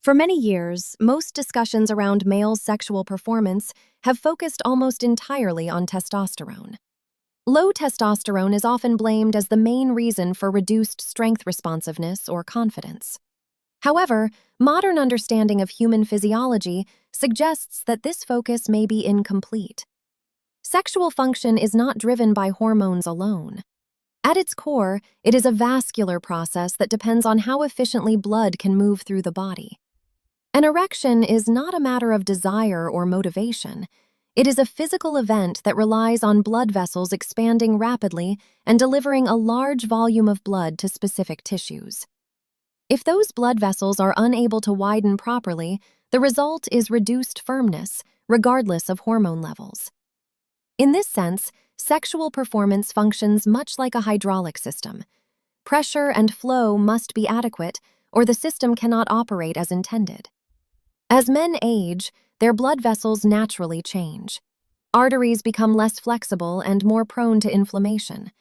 For many years, most discussions around male sexual performance have focused almost entirely on testosterone. Low testosterone is often blamed as the main reason for reduced strength responsiveness or confidence. However, modern understanding of human physiology suggests that this focus may be incomplete. Sexual function is not driven by hormones alone. At its core, it is a vascular process that depends on how efficiently blood can move through the body. An erection is not a matter of desire or motivation. It is a physical event that relies on blood vessels expanding rapidly and delivering a large volume of blood to specific tissues. If those blood vessels are unable to widen properly, the result is reduced firmness, regardless of hormone levels. In this sense, sexual performance functions much like a hydraulic system. Pressure and flow must be adequate, or the system cannot operate as intended. As men age, their blood vessels naturally change. Arteries become less flexible and more prone to inflammation.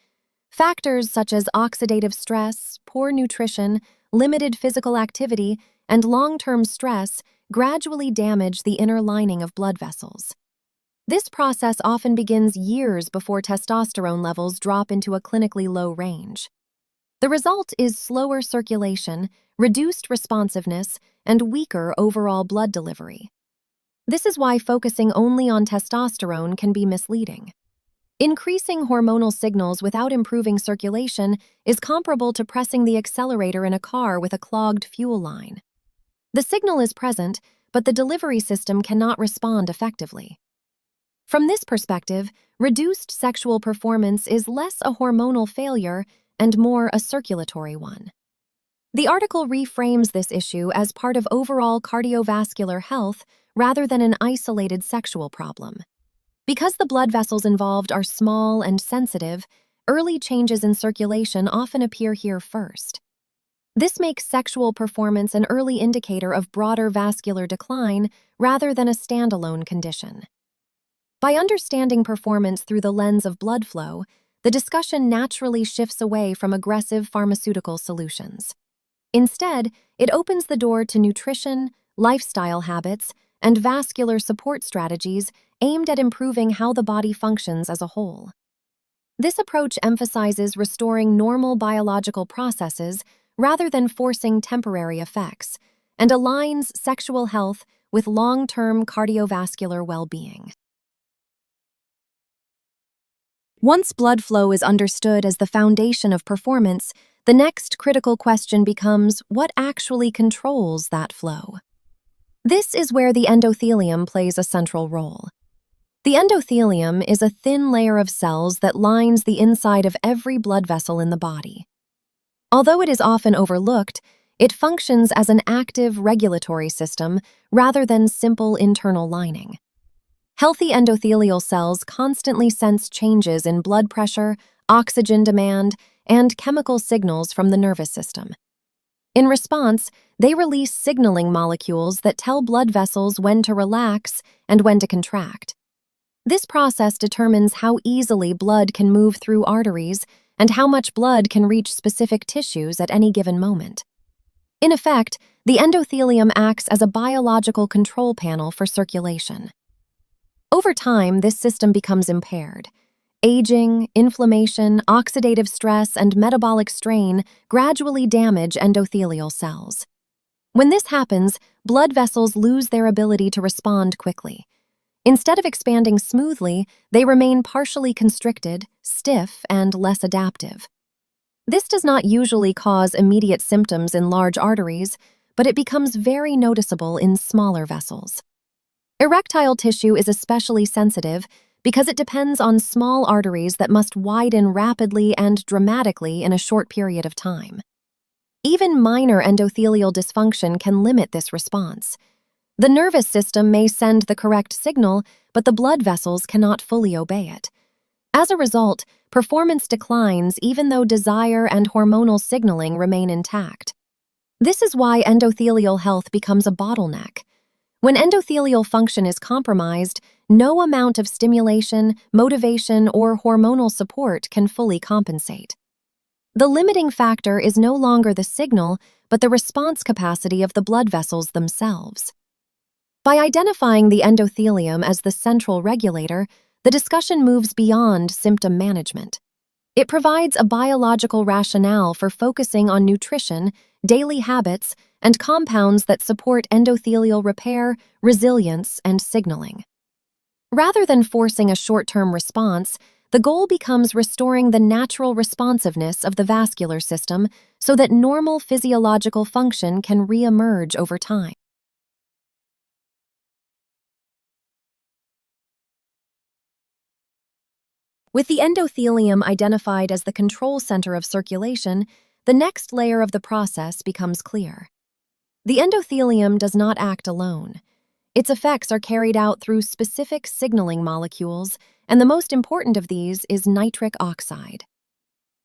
Factors such as oxidative stress, poor nutrition, limited physical activity, and long-term stress gradually damage the inner lining of blood vessels. This process often begins years before testosterone levels drop into a clinically low range. The result is slower circulation, reduced responsiveness, and weaker overall blood delivery. This is why focusing only on testosterone can be misleading. Increasing hormonal signals without improving circulation is comparable to pressing the accelerator in a car with a clogged fuel line. The signal is present, but the delivery system cannot respond effectively. From this perspective, reduced sexual performance is less a hormonal failure and more a circulatory one. The article reframes this issue as part of overall cardiovascular health rather than an isolated sexual problem. Because the blood vessels involved are small and sensitive, early changes in circulation often appear here first. This makes sexual performance an early indicator of broader vascular decline rather than a standalone condition. By understanding performance through the lens of blood flow, the discussion naturally shifts away from aggressive pharmaceutical solutions. Instead, it opens the door to nutrition, lifestyle habits, and vascular support strategies aimed at improving how the body functions as a whole. This approach emphasizes restoring normal biological processes rather than forcing temporary effects, and aligns sexual health with long-term cardiovascular well-being. Once blood flow is understood as the foundation of performance, the next critical question becomes what actually controls that flow? This is where the endothelium plays a central role. The endothelium is a thin layer of cells that lines the inside of every blood vessel in the body. Although it is often overlooked, it functions as an active regulatory system rather than simple internal lining. Healthy endothelial cells constantly sense changes in blood pressure, oxygen demand, and chemical signals from the nervous system. In response, they release signaling molecules that tell blood vessels when to relax and when to contract. This process determines how easily blood can move through arteries and how much blood can reach specific tissues at any given moment. In effect, the endothelium acts as a biological control panel for circulation. Over time, this system becomes impaired. Aging, inflammation, oxidative stress, and metabolic strain gradually damage endothelial cells. When this happens, blood vessels lose their ability to respond quickly. Instead of expanding smoothly, they remain partially constricted, stiff, and less adaptive. This does not usually cause immediate symptoms in large arteries, but it becomes very noticeable in smaller vessels. Erectile tissue is especially sensitive because it depends on small arteries that must widen rapidly and dramatically in a short period of time. Even minor endothelial dysfunction can limit this response. The nervous system may send the correct signal, but the blood vessels cannot fully obey it. As a result, performance declines even though desire and hormonal signaling remain intact. This is why endothelial health becomes a bottleneck. When endothelial function is compromised, no amount of stimulation, motivation, or hormonal support can fully compensate. The limiting factor is no longer the signal, but the response capacity of the blood vessels themselves. By identifying the endothelium as the central regulator, the discussion moves beyond symptom management. It provides a biological rationale for focusing on nutrition, daily habits, and compounds that support endothelial repair, resilience, and signaling. Rather than forcing a short-term response, the goal becomes restoring the natural responsiveness of the vascular system so that normal physiological function can re-emerge over time. With the endothelium identified as the control center of circulation, the next layer of the process becomes clear. The endothelium does not act alone. Its effects are carried out through specific signaling molecules, and the most important of these is nitric oxide.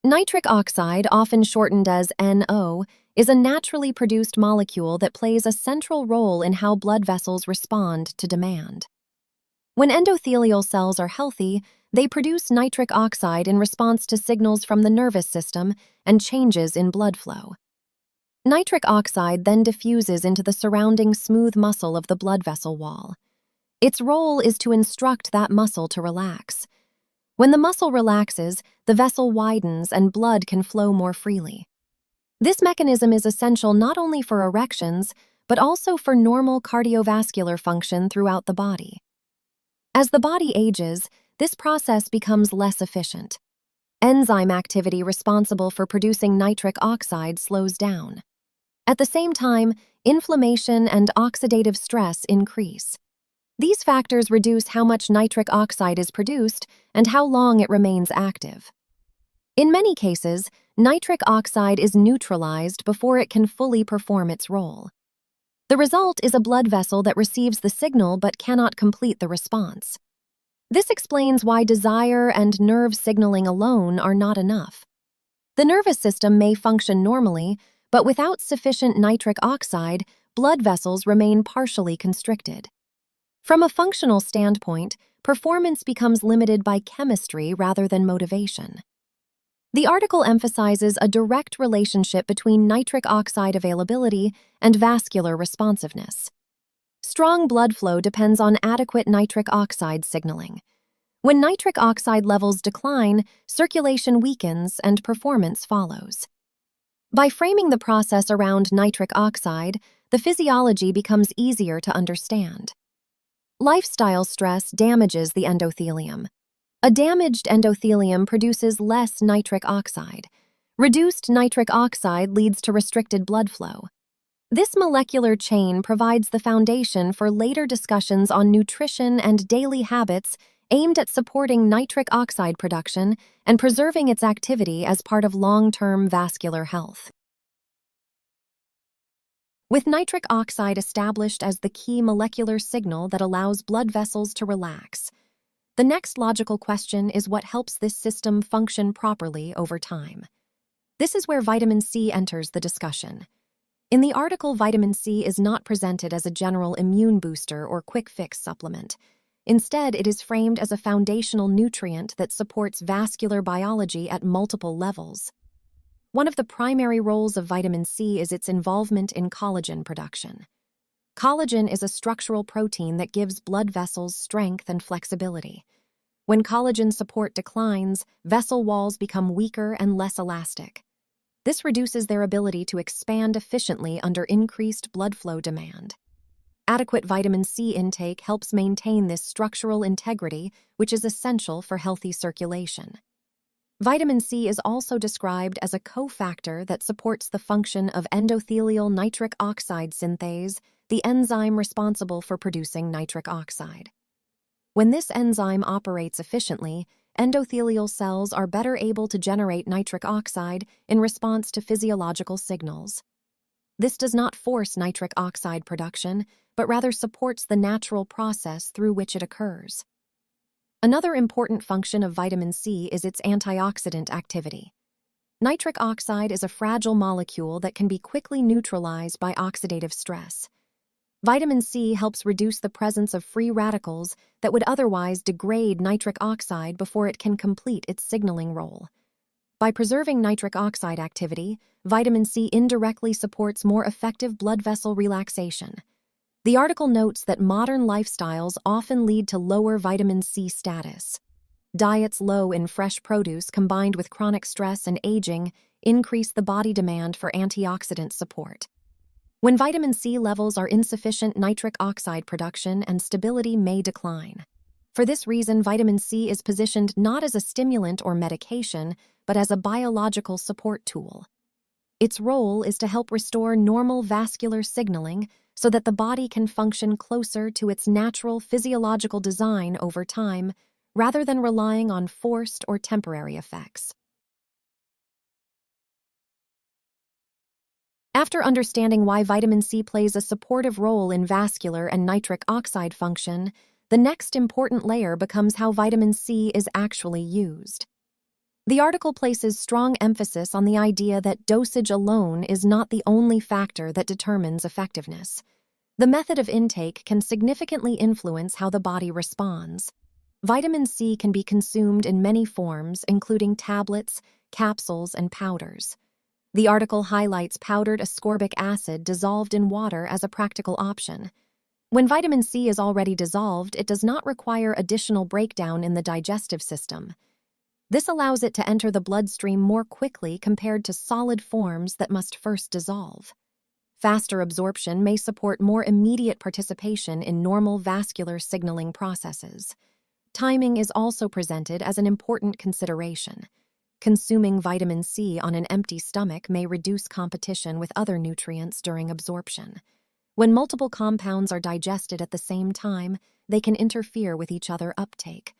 Nitric oxide, often shortened as NO, is a naturally produced molecule that plays a central role in how blood vessels respond to demand. When endothelial cells are healthy, they produce nitric oxide in response to signals from the nervous system and changes in blood flow. Nitric oxide then diffuses into the surrounding smooth muscle of the blood vessel wall. Its role is to instruct that muscle to relax. When the muscle relaxes, the vessel widens and blood can flow more freely. This mechanism is essential not only for erections, but also for normal cardiovascular function throughout the body. As the body ages, this process becomes less efficient. Enzyme activity responsible for producing nitric oxide slows down. At the same time, inflammation and oxidative stress increase. These factors reduce how much nitric oxide is produced and how long it remains active. In many cases, nitric oxide is neutralized before it can fully perform its role. The result is a blood vessel that receives the signal but cannot complete the response. This explains why desire and nerve signaling alone are not enough. The nervous system may function normally, but without sufficient nitric oxide, blood vessels remain partially constricted. From a functional standpoint, performance becomes limited by chemistry rather than motivation. The article emphasizes a direct relationship between nitric oxide availability and vascular responsiveness. Strong blood flow depends on adequate nitric oxide signaling. When nitric oxide levels decline, circulation weakens and performance follows. By framing the process around nitric oxide, the physiology becomes easier to understand. Lifestyle stress damages the endothelium. A damaged endothelium produces less nitric oxide. Reduced nitric oxide leads to restricted blood flow. This molecular chain provides the foundation for later discussions on nutrition and daily habits aimed at supporting nitric oxide production and preserving its activity as part of long-term vascular health. With nitric oxide established as the key molecular signal that allows blood vessels to relax, the next logical question is what helps this system function properly over time. This is where vitamin C enters the discussion. In the article, vitamin C is not presented as a general immune booster or quick-fix supplement. Instead, it is framed as a foundational nutrient that supports vascular biology at multiple levels. One of the primary roles of vitamin C is its involvement in collagen production. Collagen is a structural protein that gives blood vessels strength and flexibility. When collagen support declines, vessel walls become weaker and less elastic. This reduces their ability to expand efficiently under increased blood flow demand. Adequate vitamin C intake helps maintain this structural integrity, which is essential for healthy circulation. Vitamin C is also described as a cofactor that supports the function of endothelial nitric oxide synthase, the enzyme responsible for producing nitric oxide. When this enzyme operates efficiently, endothelial cells are better able to generate nitric oxide in response to physiological signals. This does not force nitric oxide production, but rather supports the natural process through which it occurs. Another important function of vitamin C is its antioxidant activity. Nitric oxide is a fragile molecule that can be quickly neutralized by oxidative stress. Vitamin C helps reduce the presence of free radicals that would otherwise degrade nitric oxide before it can complete its signaling role. By preserving nitric oxide activity, vitamin C indirectly supports more effective blood vessel relaxation. The article notes that modern lifestyles often lead to lower vitamin C status. Diets low in fresh produce combined with chronic stress and aging increase the body demand for antioxidant support. When vitamin C levels are insufficient, nitric oxide production and stability may decline. For this reason, vitamin C is positioned not as a stimulant or medication, but as a biological support tool. Its role is to help restore normal vascular signaling so that the body can function closer to its natural physiological design over time, rather than relying on forced or temporary effects. After understanding why vitamin C plays a supportive role in vascular and nitric oxide function, the next important layer becomes how vitamin C is actually used. The article places strong emphasis on the idea that dosage alone is not the only factor that determines effectiveness. The method of intake can significantly influence how the body responds. Vitamin C can be consumed in many forms, including tablets, capsules, and powders. The article highlights powdered ascorbic acid dissolved in water as a practical option. When vitamin C is already dissolved, it does not require additional breakdown in the digestive system. This allows it to enter the bloodstream more quickly compared to solid forms that must first dissolve. Faster absorption may support more immediate participation in normal vascular signaling processes. Timing is also presented as an important consideration. Consuming vitamin C on an empty stomach may reduce competition with other nutrients during absorption. When multiple compounds are digested at the same time, they can interfere with each other's uptake.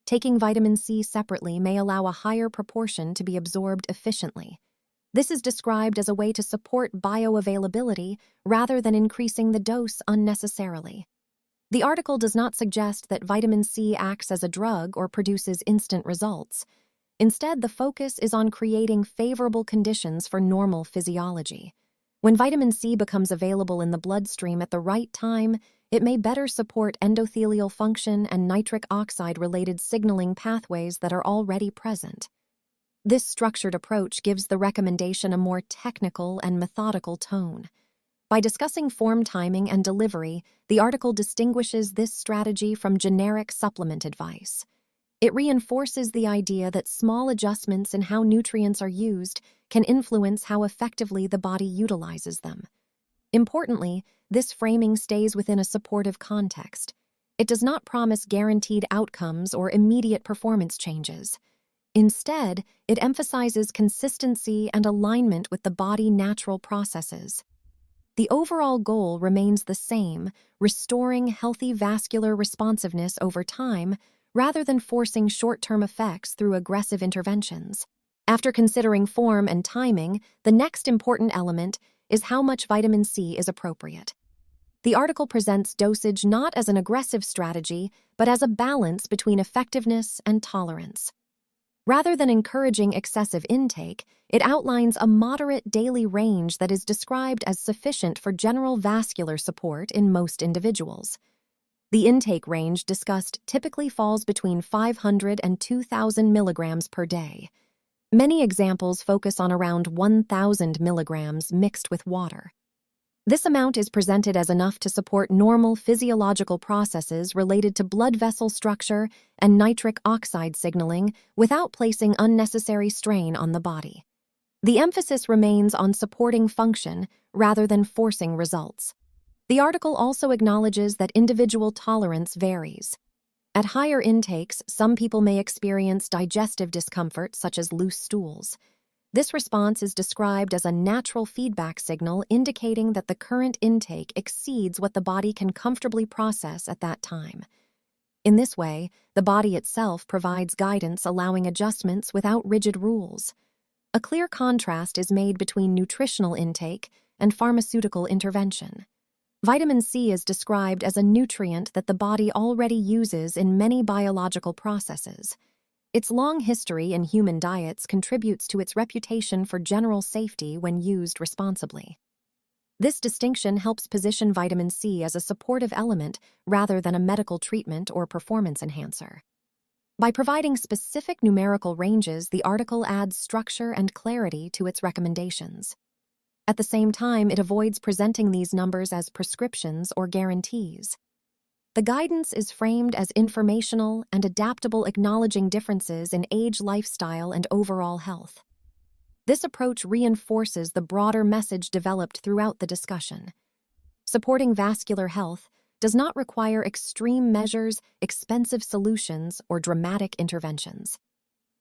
Taking vitamin C separately may allow a higher proportion to be absorbed efficiently. This is described as a way to support bioavailability rather than increasing the dose unnecessarily. The article does not suggest that vitamin C acts as a drug or produces instant results. Instead, the focus is on creating favorable conditions for normal physiology. When vitamin C becomes available in the bloodstream at the right time, it may better support endothelial function and nitric oxide-related signaling pathways that are already present. This structured approach gives the recommendation a more technical and methodical tone. By discussing form timing and delivery, the article distinguishes this strategy from generic supplement advice. It reinforces the idea that small adjustments in how nutrients are used can influence how effectively the body utilizes them. Importantly, this framing stays within a supportive context. It does not promise guaranteed outcomes or immediate performance changes. Instead, it emphasizes consistency and alignment with the body's natural processes. The overall goal remains the same, restoring healthy vascular responsiveness over time, rather than forcing short-term effects through aggressive interventions. After considering form and timing, the next important element is how much vitamin C is appropriate. The article presents dosage not as an aggressive strategy, but as a balance between effectiveness and tolerance. Rather than encouraging excessive intake, it outlines a moderate daily range that is described as sufficient for general vascular support in most individuals. The intake range discussed typically falls between 500 and 2,000 milligrams per day. Many examples focus on around 1,000 milligrams mixed with water. This amount is presented as enough to support normal physiological processes related to blood vessel structure and nitric oxide signaling without placing unnecessary strain on the body. The emphasis remains on supporting function rather than forcing results. The article also acknowledges that individual tolerance varies. At higher intakes, some people may experience digestive discomfort such as loose stools. This response is described as a natural feedback signal indicating that the current intake exceeds what the body can comfortably process at that time. In this way, the body itself provides guidance allowing adjustments without rigid rules. A clear contrast is made between nutritional intake and pharmaceutical intervention. Vitamin C is described as a nutrient that the body already uses in many biological processes. Its long history in human diets contributes to its reputation for general safety when used responsibly. This distinction helps position vitamin C as a supportive element rather than a medical treatment or performance enhancer. By providing specific numerical ranges, the article adds structure and clarity to its recommendations. At the same time, it avoids presenting these numbers as prescriptions or guarantees. The guidance is framed as informational and adaptable, acknowledging differences in age, lifestyle, and overall health. This approach reinforces the broader message developed throughout the discussion. Supporting vascular health does not require extreme measures, expensive solutions, or dramatic interventions.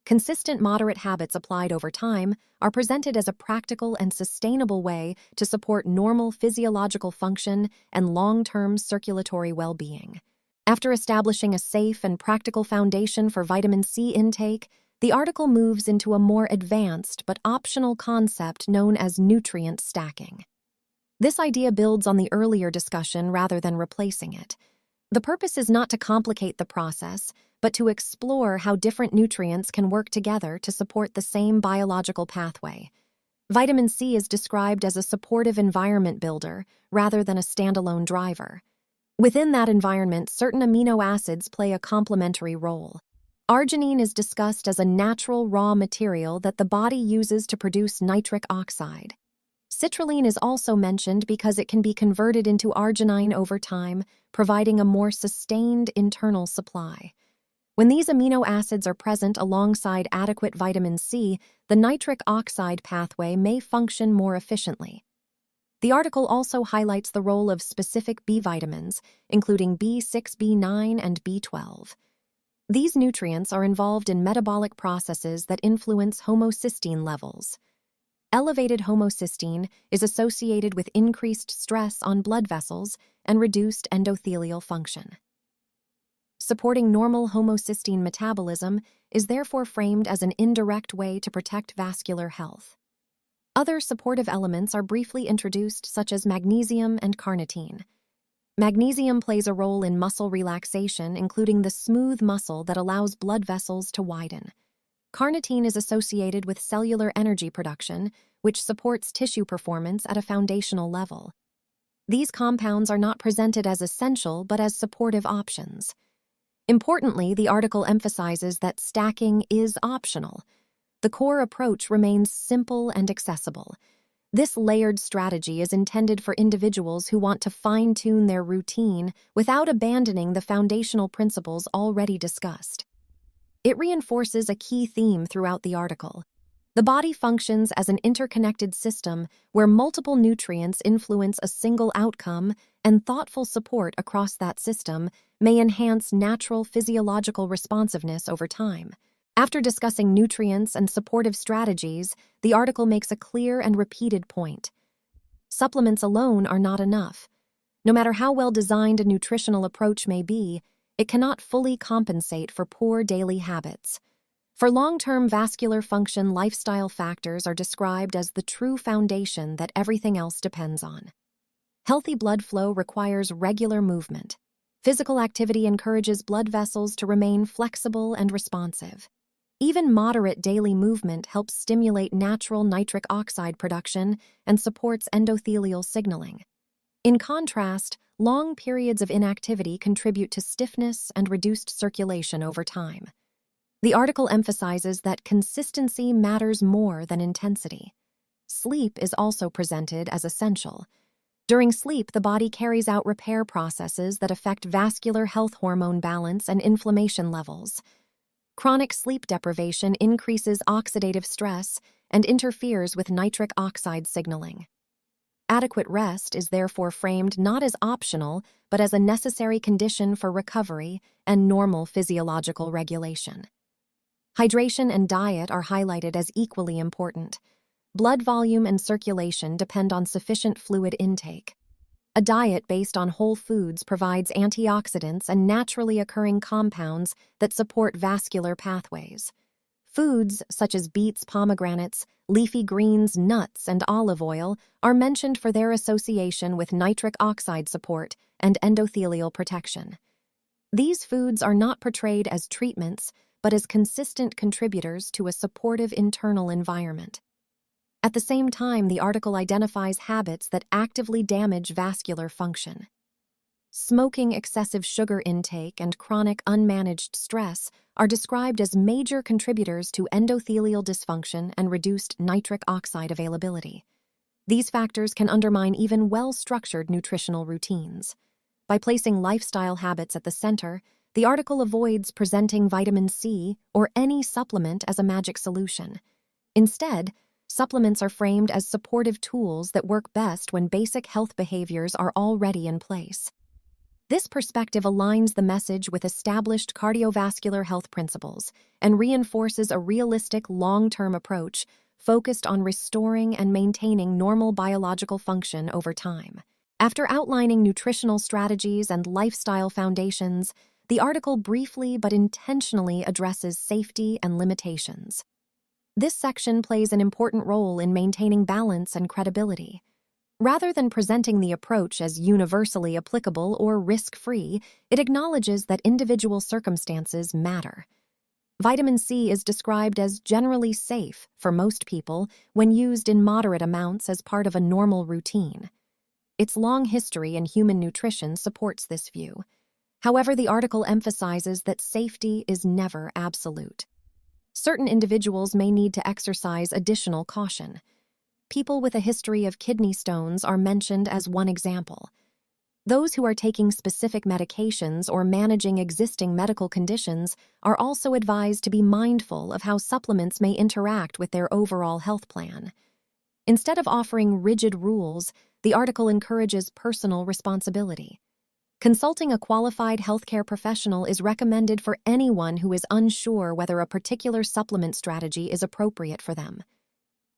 Consistent, moderate habits applied over time are presented as a practical and sustainable way to support normal physiological function and long-term circulatory well-being. After establishing a safe and practical foundation for vitamin C intake, the article moves into a more advanced but optional concept known as nutrient stacking. This idea builds on the earlier discussion rather than replacing it. The purpose is not to complicate the process, but to explore how different nutrients can work together to support the same biological pathway. Vitamin C is described as a supportive environment builder rather than a standalone driver. Within that environment, certain amino acids play a complementary role. Arginine is discussed as a natural raw material that the body uses to produce nitric oxide. Citrulline is also mentioned because it can be converted into arginine over time, providing a more sustained internal supply. When these amino acids are present alongside adequate vitamin C, the nitric oxide pathway may function more efficiently. The article also highlights the role of specific B vitamins, including B6, B9, and B12. These nutrients are involved in metabolic processes that influence homocysteine levels. Elevated homocysteine is associated with increased stress on blood vessels and reduced endothelial function. Supporting normal homocysteine metabolism is therefore framed as an indirect way to protect vascular health. Other supportive elements are briefly introduced, such as magnesium and carnitine. Magnesium plays a role in muscle relaxation, including the smooth muscle that allows blood vessels to widen. Carnitine is associated with cellular energy production, which supports tissue performance at a foundational level. These compounds are not presented as essential but as supportive options. Importantly, the article emphasizes that stacking is optional. The core approach remains simple and accessible. This layered strategy is intended for individuals who want to fine-tune their routine without abandoning the foundational principles already discussed. It reinforces a key theme throughout the article. The body functions as an interconnected system where multiple nutrients influence a single outcome, and thoughtful support across that system may enhance natural physiological responsiveness over time. After discussing nutrients and supportive strategies, the article makes a clear and repeated point. Supplements alone are not enough. No matter how well designed a nutritional approach may be, it cannot fully compensate for poor daily habits. For long-term vascular function, lifestyle factors are described as the true foundation that everything else depends on. Healthy blood flow requires regular movement. Physical activity encourages blood vessels to remain flexible and responsive. Even moderate daily movement helps stimulate natural nitric oxide production and supports endothelial signaling. In contrast, long periods of inactivity contribute to stiffness and reduced circulation over time. The article emphasizes that consistency matters more than intensity. Sleep is also presented as essential. During sleep, the body carries out repair processes that affect vascular health, hormone balance, and inflammation levels. Chronic sleep deprivation increases oxidative stress and interferes with nitric oxide signaling. Adequate rest is therefore framed not as optional, but as a necessary condition for recovery and normal physiological regulation. Hydration and diet are highlighted as equally important. Blood volume and circulation depend on sufficient fluid intake. A diet based on whole foods provides antioxidants and naturally occurring compounds that support vascular pathways. Foods such as beets, pomegranates, leafy greens, nuts, and olive oil are mentioned for their association with nitric oxide support and endothelial protection. These foods are not portrayed as treatments, but as consistent contributors to a supportive internal environment. At the same time, the article identifies habits that actively damage vascular function. Smoking, excessive sugar intake, and chronic unmanaged stress are described as major contributors to endothelial dysfunction and reduced nitric oxide availability. These factors can undermine even well-structured nutritional routines. By placing lifestyle habits at the center, the article avoids presenting vitamin C or any supplement as a magic solution. Instead, supplements are framed as supportive tools that work best when basic health behaviors are already in place. This perspective aligns the message with established cardiovascular health principles and reinforces a realistic long-term approach focused on restoring and maintaining normal biological function over time. After outlining nutritional strategies and lifestyle foundations, the article briefly but intentionally addresses safety and limitations. This section plays an important role in maintaining balance and credibility. Rather than presenting the approach as universally applicable or risk-free, it acknowledges that individual circumstances matter. Vitamin C is described as generally safe for most people when used in moderate amounts as part of a normal routine. Its long history in human nutrition supports this view. However, the article emphasizes that safety is never absolute. Certain individuals may need to exercise additional caution. People with a history of kidney stones are mentioned as one example. Those who are taking specific medications or managing existing medical conditions are also advised to be mindful of how supplements may interact with their overall health plan. Instead of offering rigid rules, the article encourages personal responsibility. Consulting a qualified healthcare professional is recommended for anyone who is unsure whether a particular supplement strategy is appropriate for them.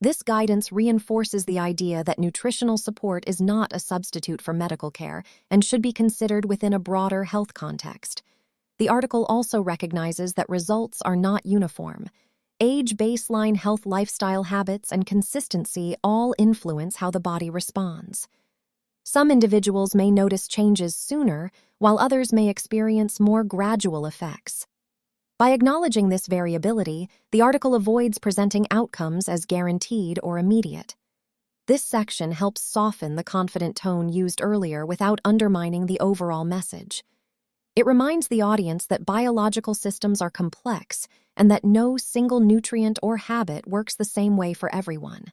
This guidance reinforces the idea that nutritional support is not a substitute for medical care and should be considered within a broader health context. The article also recognizes that results are not uniform. Age, baseline health lifestyle habits, and consistency all influence how the body responds. Some individuals may notice changes sooner, while others may experience more gradual effects. By acknowledging this variability, the article avoids presenting outcomes as guaranteed or immediate. This section helps soften the confident tone used earlier without undermining the overall message. It reminds the audience that biological systems are complex and that no single nutrient or habit works the same way for everyone.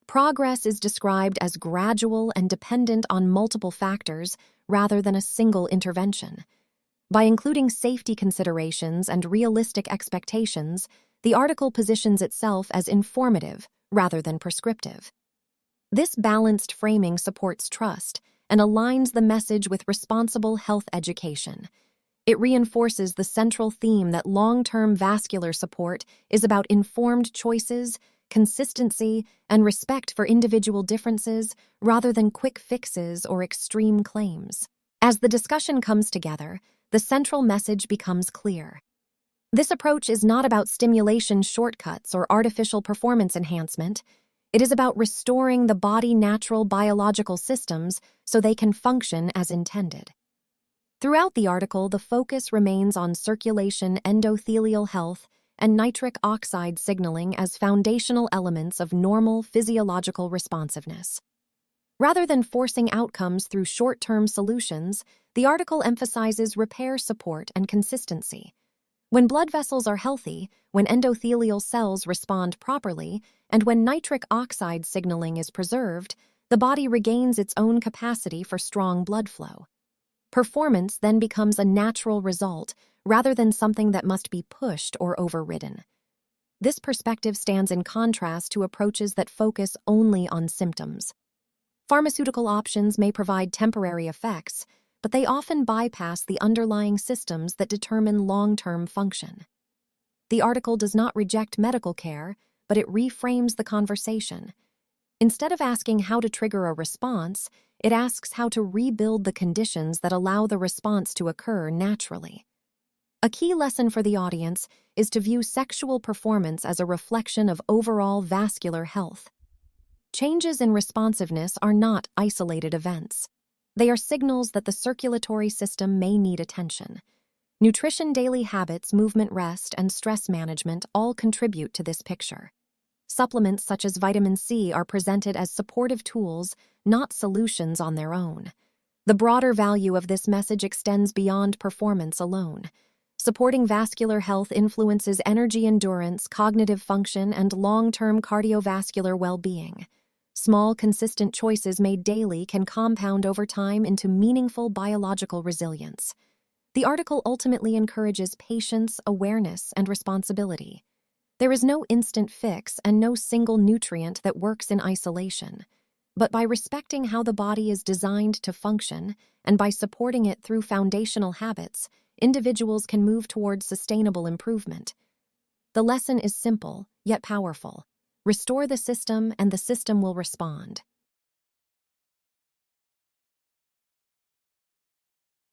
Progress is described as gradual and dependent on multiple factors rather than a single intervention. By including safety considerations and realistic expectations, the article positions itself as informative rather than prescriptive. This balanced framing supports trust and aligns the message with responsible health education. It reinforces the central theme that long-term vascular support is about informed choices, consistency, and respect for individual differences rather than quick fixes or extreme claims. As the discussion comes together, the central message becomes clear. This approach is not about stimulation shortcuts or artificial performance enhancement. It is about restoring the body's natural biological systems so they can function as intended. Throughout the article, the focus remains on circulation, endothelial health, and nitric oxide signaling as foundational elements of normal physiological responsiveness. Rather than forcing outcomes through short-term solutions, the article emphasizes repair support and consistency. When blood vessels are healthy, when endothelial cells respond properly, and when nitric oxide signaling is preserved, the body regains its own capacity for strong blood flow. Performance then becomes a natural result rather than something that must be pushed or overridden. This perspective stands in contrast to approaches that focus only on symptoms. Pharmaceutical options may provide temporary effects, but they often bypass the underlying systems that determine long-term function. The article does not reject medical care, but it reframes the conversation. Instead of asking how to trigger a response, it asks how to rebuild the conditions that allow the response to occur naturally. A key lesson for the audience is to view sexual performance as a reflection of overall vascular health. Changes in responsiveness are not isolated events. They are signals that the circulatory system may need attention. Nutrition, daily habits, movement, rest, and stress management all contribute to this picture. Supplements such as vitamin C are presented as supportive tools, not solutions on their own. The broader value of this message extends beyond performance alone. Supporting vascular health influences energy endurance, cognitive function, and long-term cardiovascular well-being. Small, consistent choices made daily can compound over time into meaningful biological resilience. The article ultimately encourages patience, awareness, and responsibility. There is no instant fix and no single nutrient that works in isolation. But by respecting how the body is designed to function and by supporting it through foundational habits, individuals can move towards sustainable improvement. The lesson is simple, yet powerful. Restore the system, and the system will respond.